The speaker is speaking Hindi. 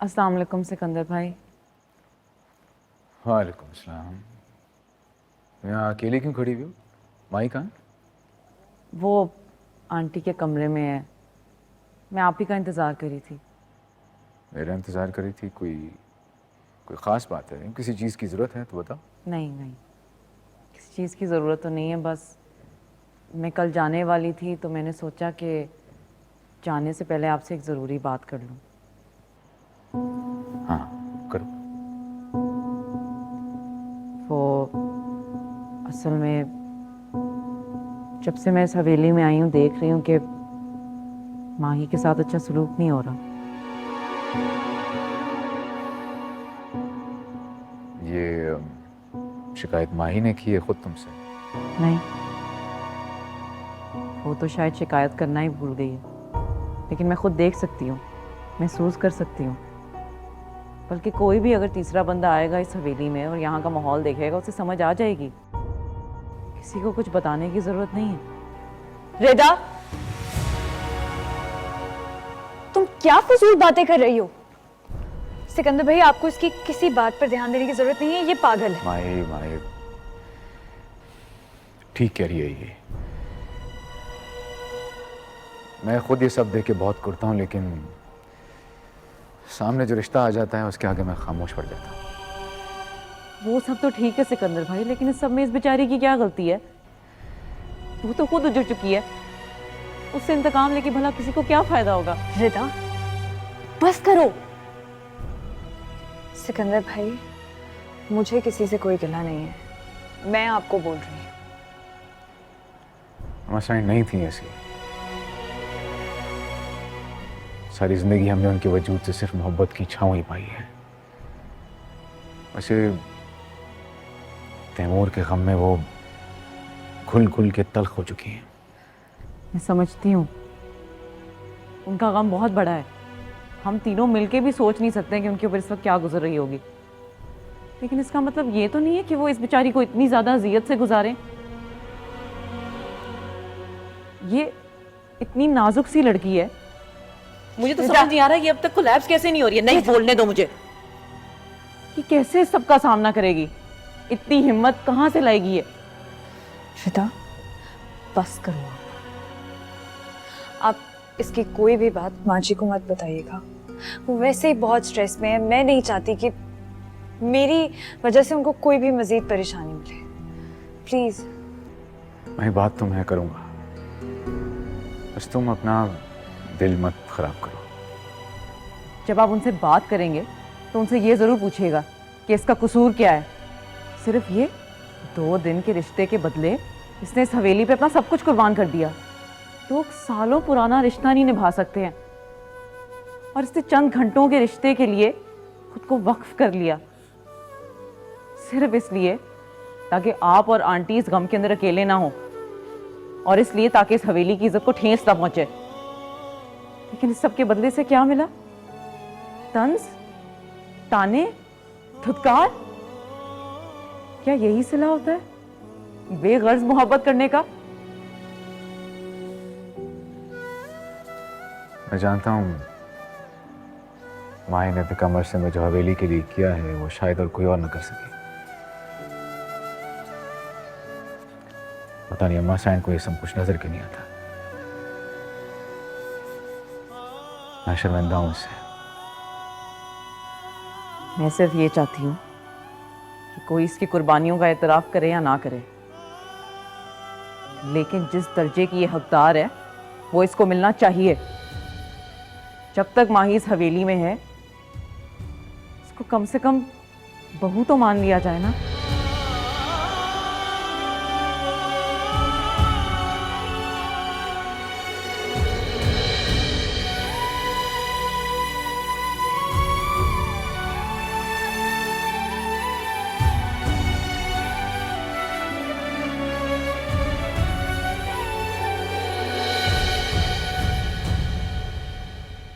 अस्सलाम वालेकुम सिकंदर भाई। वालेकुम अस्सलाम। यहाँ अकेले क्यों खड़ी हुई हो? माई कहाँ? वो आंटी के कमरे में है। मैं आप ही का इंतज़ार करी थी। मेरा इंतज़ार करी थी? कोई कोई ख़ास बात है? किसी चीज़ की ज़रूरत है तो बताओ। नहीं नहीं, किसी चीज़ की ज़रूरत तो नहीं है, बस मैं कल जाने वाली थी तो मैंने सोचा कि जाने से पहले आपसे एक ज़रूरी बात कर लूँ। हाँ, करो। वो असल में जब से मैं इस हवेली में आई हूँ देख रही हूँ कि माही के साथ अच्छा सलूक नहीं हो रहा। ये शिकायत माही ने की है खुद तुमसे? नहीं, वो तो शायद शिकायत करना ही भूल गई है, लेकिन मैं खुद देख सकती हूँ, महसूस कर सकती हूँ। बल्कि कोई भी अगर तीसरा बंदा आएगा इस हवेली में और यहाँ का माहौल देखेगा उसे समझ आ जाएगी। किसी को कुछ बताने की जरूरत नहीं है। रेदा, तुम क्या फजूल बातें कर रही हो? सिकंदर भाई, आपको इसकी किसी बात पर ध्यान देने की जरूरत नहीं है, ये पागल है। माही ठीक कह रही है ये। मैं खुद ये सब देख के बहुत कुड़ता हूँ, लेकिन सामने जो रिश्ता आ जाता है उसके आगे मैं खामोश पड़ जाता हूँ। वो सब तो ठीक है सिकंदर भाई, लेकिन इस सब में इस बेचारी की क्या गलती है? वो तो खुद उजड़ चुकी है। उससे इंतकाम लेके भला किसी को क्या फायदा होगा? रेदा, बस करो। सिकंदर भाई, मुझे किसी से कोई गिला नहीं है, मैं आपको बोल रही हूँ। मसाइन नहीं थी ऐसी। सारी जिंदगी हमने उनके वजूद से सिर्फ मोहब्बत की छांव ही पाई है। वैसे तैमूर के गम में वो घुल घुल के तल्ख हो चुकी हैं। मैं समझती हूँ, उनका गम बहुत बड़ा है। हम तीनों मिलके भी सोच नहीं सकते कि उनके ऊपर इस वक्त क्या गुजर रही होगी। लेकिन इसका मतलब ये तो नहीं है कि वो इस बेचारी को इतनी ज्यादा अजियत से गुजारें। ये इतनी नाजुक सी लड़की है, मुझे तो समझ नहीं आ रहा ये अब तक कोलैप्स कैसे नहीं हो रही है। नहीं बोलने दो मुझे कि कैसे सबका सामना करेगी, इतनी हिम्मत कहाँ से लाएगी ये? श्वेता, बस करो आप इसकी कोई भी बात माँ जी को मत बताइएगा। वो वैसे ही बहुत स्ट्रेस में है। मैं नहीं चाहती कि मेरी वजह से उनको कोई भी मजीद परेशानी मिले। प्लीज। मैं बात तो मैं करूंगा, बस तुम अपना दिल मत खराब करो। जब आप उनसे बात करेंगे तो उनसे ये जरूर पूछिएगा कि इसका कसूर क्या है। सिर्फ ये 2 दिन के रिश्ते के बदले इसने इस हवेली पे अपना सब कुछ कुर्बान कर दिया। लोग सालों पुराना रिश्ता नहीं निभा सकते हैं और इसने चंद घंटों के रिश्ते के लिए खुद को वक्फ कर लिया, सिर्फ इसलिए ताकि आप और आंटी इस गम के अंदर अकेले ना हो, और इसलिए ताकि इस हवेली की इज्जत को ठेस ना पहुंचे। लेकिन इस सब के बदले से क्या मिला? तंज, ताने, धुतकार। क्या यही सिला होता है बेगर्ज मोहब्बत करने का? मैं जानता हूँ माही ने कमर से मैं जो हवेली के लिए किया है वो शायद और कोई और न कर सके। पता नहीं अम्मा साइन को ये सब कुछ नजर क्यों नहीं आता। मैं शर्मिंदा हूं इससे। मैं सिर्फ ये चाहती हूँ कि कोई इसकी कुर्बानियों का एतराफ करे या ना करे, लेकिन जिस दर्जे की ये हकदार है वो इसको मिलना चाहिए। जब तक माही इस हवेली में है इसको कम से कम बहू तो मान लिया जाए ना।